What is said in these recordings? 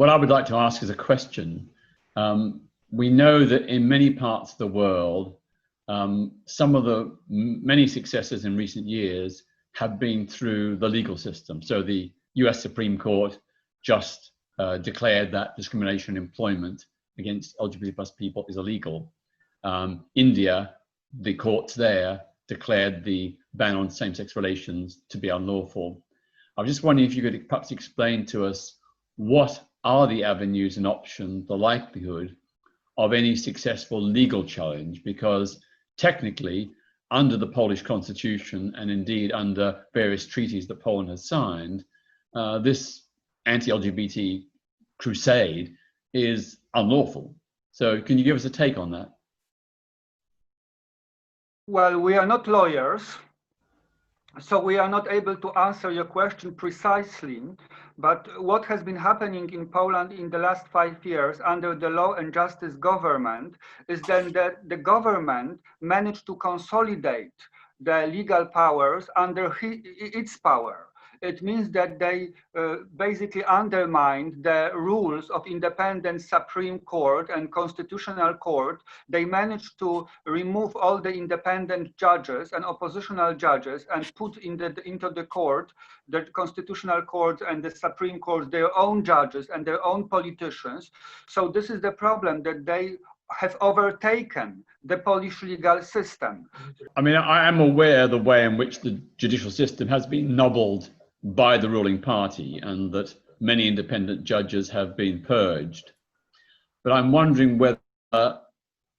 what I would like to ask is a question. We know that in many parts of the world, some of the many successes in recent years have been through the legal system. So the US Supreme Court just declared that discrimination in employment against LGBT plus people is illegal. India, the courts there declared the ban on same-sex relations to be unlawful. I was just wondering if you could perhaps explain to us what are the avenues and options, the likelihood of any successful legal challenge, because technically under the Polish constitution and indeed under various treaties that Poland has signed, this anti-LGBT crusade is unlawful. So can you give us a take on that? Well, we are not lawyers, so we are not able to answer your question precisely, but what has been happening in Poland in the last 5 years under the Law and Justice government is then that the government managed to consolidate the legal powers under its power. It means that they basically undermined the rules of independent Supreme Court and Constitutional Court. They managed to remove all the independent judges and oppositional judges and put into the court, the Constitutional Court and the Supreme Court, their own judges and their own politicians. So this is the problem, that they have overtaken the Polish legal system. I mean, I am aware of the way in which the judicial system has been nobbled by the ruling party and that many independent judges have been purged. But I'm wondering whether,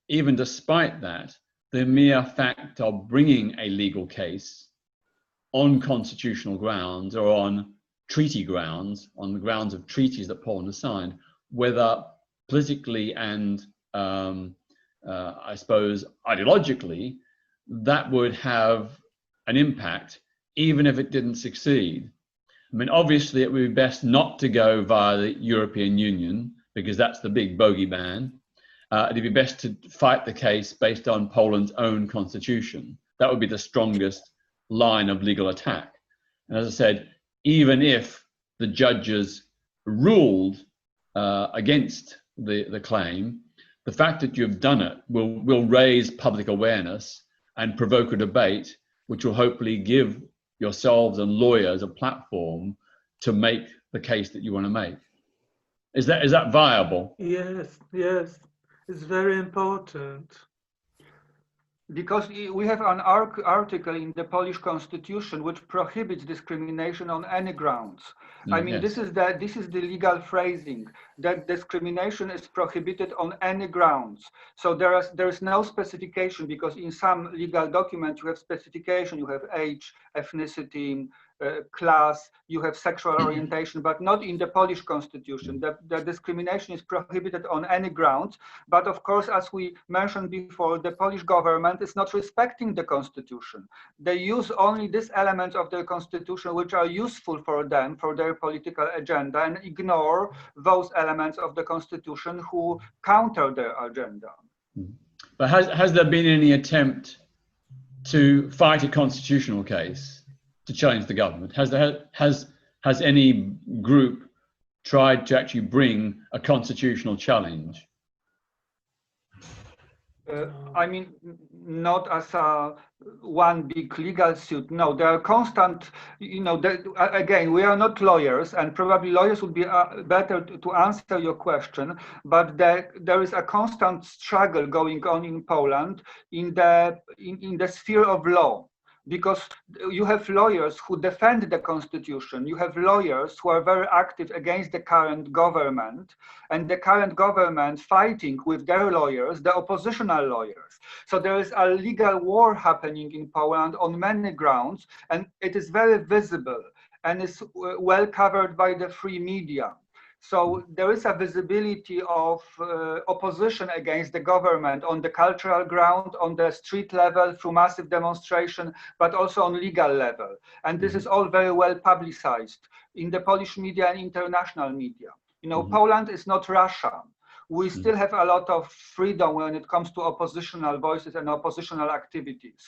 even despite that, the mere fact of bringing a legal case on constitutional grounds or on treaty grounds, on the grounds of treaties that Poland has signed, whether politically and I suppose ideologically, that would have an impact even if it didn't succeed. I mean, obviously it would be best not to go via the European Union because that's the big bogeyman. It'd be best to fight the case based on Poland's own constitution. That would be the strongest line of legal attack. And as I said, even if the judges ruled against the claim, the fact that you've done it will raise public awareness and provoke a debate, which will hopefully give yourselves and lawyers a platform to make the case that you want to make. Is that viable? Yes, yes, it's very important. Because we have an article in the Polish constitution which prohibits discrimination on any grounds. I mean, yes. this is the legal phrasing, that discrimination is prohibited on any grounds. So there is no specification, because in some legal documents you have specification, you have age, ethnicity, class, you have sexual orientation, but not in the Polish constitution. The discrimination is prohibited on any grounds. But of course, as we mentioned before, the Polish government is not respecting the constitution. They use only these elements of the constitution which are useful for them, for their political agenda, and ignore those elements of the constitution who counter their agenda. But has there been any attempt to fight a constitutional case to challenge the government? Has any group tried to actually bring a constitutional challenge? I mean, not as a one big legal suit. No, there are constant, again, we are not lawyers, and probably lawyers would be better to answer your question, but there is a constant struggle going on in Poland in the sphere of law. Because you have lawyers who defend the constitution, you have lawyers who are very active against the current government, and the current government fighting with their lawyers, the oppositional lawyers. So there is a legal war happening in Poland on many grounds, and it is very visible and is well covered by the free media. So there is a visibility of opposition against the government on the cultural ground, on the street level through massive demonstration, but also on legal level. And this is all very well publicized in the Polish media and international media. Poland is not Russia. We still have a lot of freedom when it comes to oppositional voices and oppositional activities.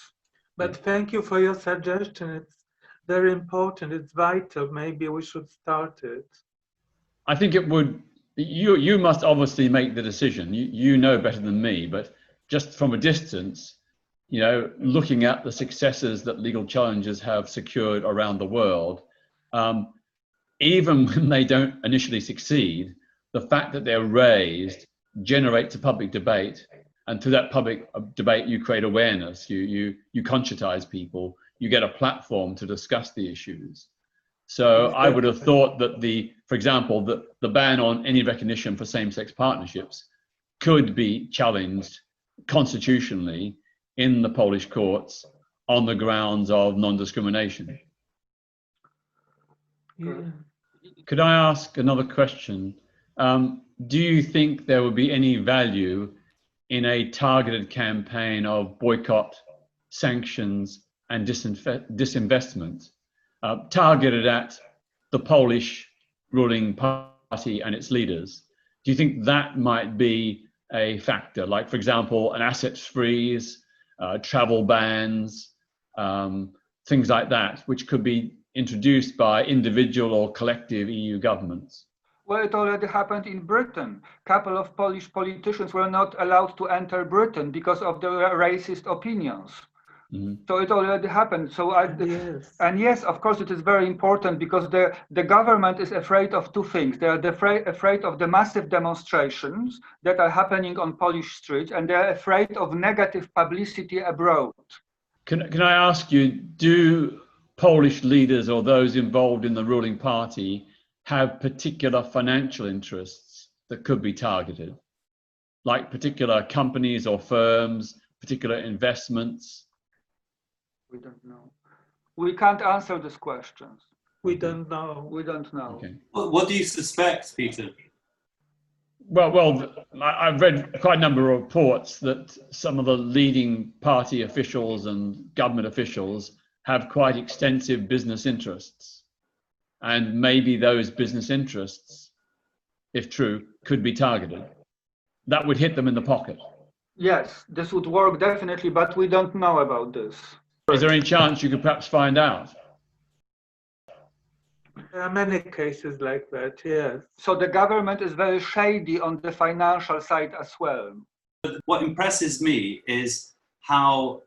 But thank you for your suggestion. It's very important. It's vital. Maybe we should start it. I think it would you must obviously make the decision. You know better than me, but just from a distance, you know, looking at the successes that legal challenges have secured around the world, even when they don't initially succeed, the fact that they're raised generates a public debate, and through that public debate, you create awareness. You conscientize people. You get a platform to discuss the issues. So I would have thought that for example, the ban on any recognition for same-sex partnerships could be challenged constitutionally in the Polish courts on the grounds of non-discrimination. Yeah. Could I ask another question? Do you think there would be any value in a targeted campaign of boycott, sanctions, and disinvestment targeted at the Polish ruling party and its leaders? Do you think that might be a factor? Like, for example, an assets freeze, travel bans, things like that, which could be introduced by individual or collective EU governments? Well, it already happened in Britain. A couple of Polish politicians were not allowed to enter Britain because of their racist opinions. Mm-hmm. So it already happened. So and yes, of course, it is very important because the government is afraid of two things. They are afraid of the massive demonstrations that are happening on Polish streets, and they are afraid of negative publicity abroad. Can I ask you, do Polish leaders or those involved in the ruling party have particular financial interests that could be targeted, like particular companies or firms, particular investments? We don't know. We can't answer these questions. We don't know. We don't know. Okay. What do you suspect, Peter? Well, I've read quite a number of reports that some of the leading party officials and government officials have quite extensive business interests. And maybe those business interests, if true, could be targeted. That would hit them in the pocket. Yes, this would work definitely, but we don't know about this. Is there any chance you could perhaps find out? There are many cases like that, yes. So the government is very shady on the financial side as well. What impresses me is how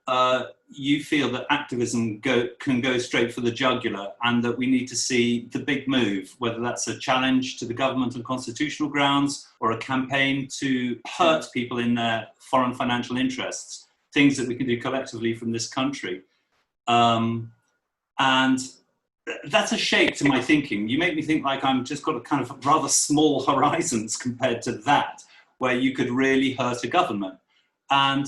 you feel that activism can go straight for the jugular, and that we need to see the big move, whether that's a challenge to the government on constitutional grounds or a campaign to hurt people in their foreign financial interests, things that we can do collectively from this country. And that's a shape to my thinking. You make me think like I'm just got a kind of rather small horizons compared to that, where you could really hurt a government. And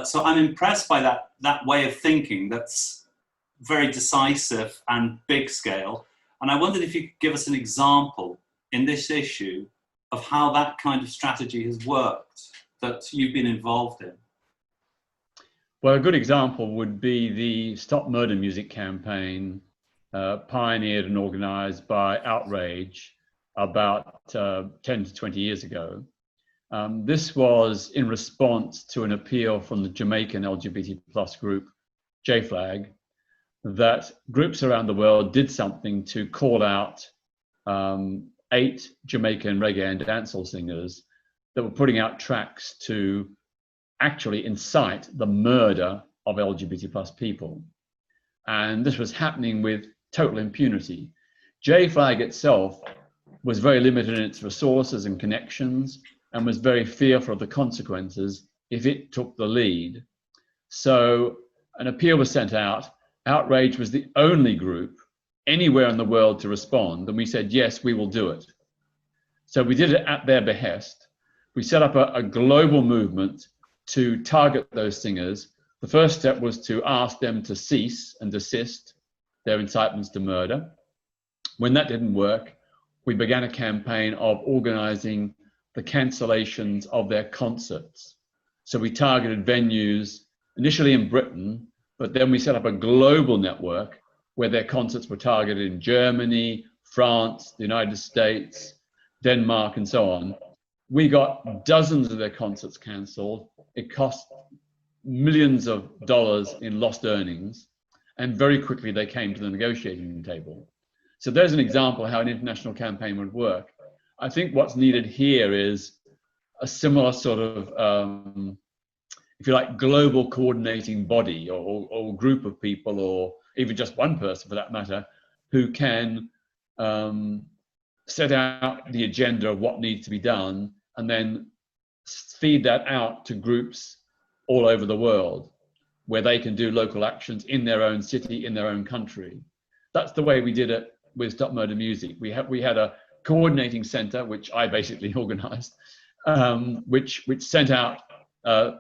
so I'm impressed by that way of thinking that's very decisive and big scale. And I wondered if you could give us an example in this issue of how that kind of strategy has worked that you've been involved in. Well, a good example would be the Stop Murder Music campaign pioneered and organized by Outrage about 10 to 20 years ago. This was in response to an appeal from the Jamaican LGBT plus group, JFLAG, that groups around the world did something to call out 8 Jamaican reggae and dancehall singers that were putting out tracks to actually incite the murder of LGBT plus people. And this was happening with total impunity. JFLAG itself was very limited in its resources and connections, and was very fearful of the consequences if it took the lead. So an appeal was sent out. Outrage was the only group anywhere in the world to respond, and we said, yes, we will do it. So we did it at their behest. We set up a global movement to target those singers. The first step was to ask them to cease and desist their incitements to murder. When that didn't work, we began a campaign of organizing the cancellations of their concerts. So we targeted venues initially in Britain, but then we set up a global network where their concerts were targeted in Germany, France, the United States, Denmark, and so on. We got dozens of their concerts cancelled. It cost millions of dollars in lost earnings, and very quickly they came to the negotiating table. So there's an example of how an international campaign would work. I think what's needed here is a similar sort of, if you like, global coordinating body or group of people, or even just one person for that matter, who can set out the agenda of what needs to be done and then feed that out to groups all over the world where they can do local actions in their own city, in their own country. That's the way we did it with Stop Murder Music. We had a coordinating center, which I basically organized, which sent out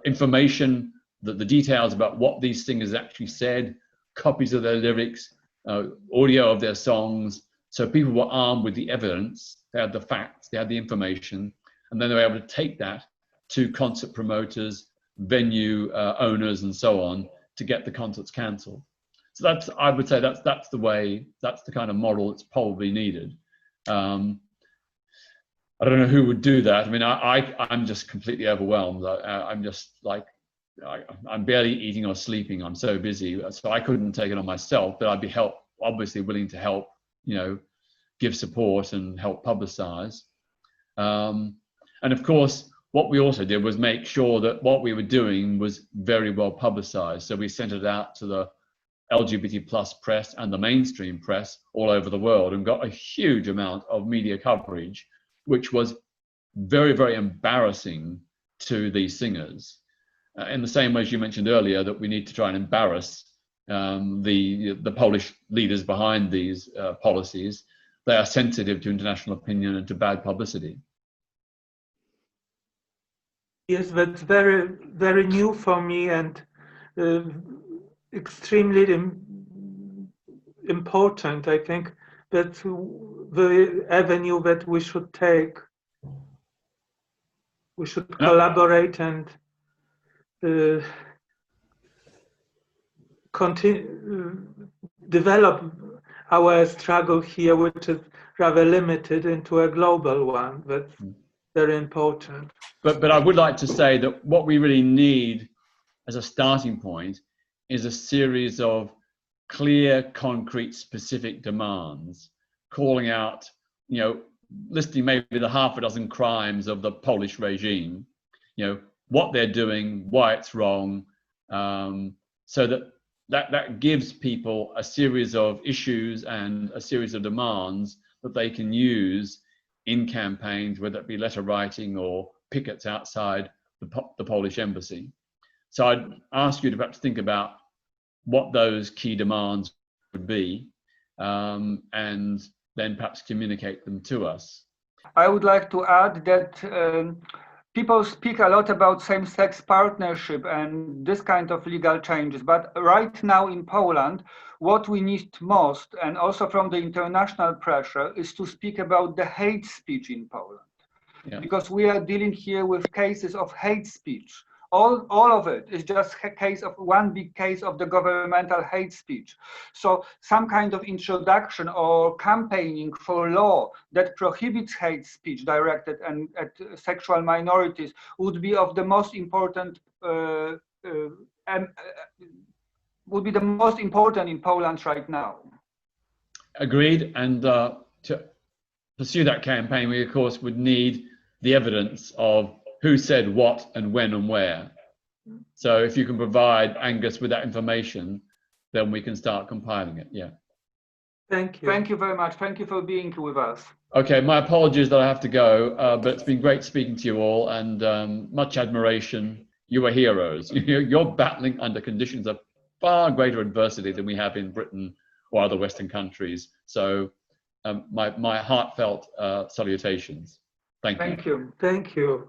information, the details about what these singers actually said, copies of their lyrics, audio of their songs. So people were armed with the evidence, they had the facts, they had the information, and then they were able to take that to concert promoters, venue owners, and so on, to get the concerts cancelled. So that's, I would say that's the way, that's the kind of model that's probably needed. I don't know who would do that. I mean, I'm just completely overwhelmed. I'm just like, I'm barely eating or sleeping. I'm so busy. So I couldn't take it on myself, but I'd be obviously willing to help, give support and help publicize. And of course, what we also did was make sure that what we were doing was very well publicized. So we sent it out to the LGBT plus press and the mainstream press all over the world and got a huge amount of media coverage, which was very, very embarrassing to these singers. In the same way as you mentioned earlier, that we need to try and embarrass the Polish leaders behind these policies. They are sensitive to international opinion and to bad publicity. Yes, that's very, very new for me and extremely important. I think that's the avenue that we should take. We should collaborate and continue develop our struggle here, which is rather limited, into a global one. That's very important. But I would like to say that what we really need as a starting point is a series of clear, concrete, specific demands, calling out, listing maybe the half a dozen crimes of the Polish regime, what they're doing, why it's wrong, so that gives people a series of issues and a series of demands that they can use in campaigns, whether it be letter writing or pickets outside the Polish embassy. So I'd ask you to perhaps think about what those key demands would be, and then perhaps communicate them to us. I would like to add that people speak a lot about same-sex partnership and this kind of legal changes, but right now in Poland, what we need most, and also from the international pressure, is to speak about the hate speech in Poland. Yeah. Because we are dealing here with cases of hate speech. All of it is just a case of one big case of the governmental hate speech. So some kind of introduction or campaigning for law that prohibits hate speech directed at sexual minorities would be of the most important would be the most important in Poland right now. Agreed. And to pursue that campaign, we of course would need the evidence of who said what and when and where. So if you can provide Angus with that information, then we can start compiling it. Yeah. Thank you. Thank you very much. Thank you for being with us. Okay, my apologies that I have to go, but it's been great speaking to you all, and much admiration. You are heroes. You're battling under conditions of far greater adversity than we have in Britain or other Western countries. So my heartfelt salutations. Thank you. Thank you. Thank you.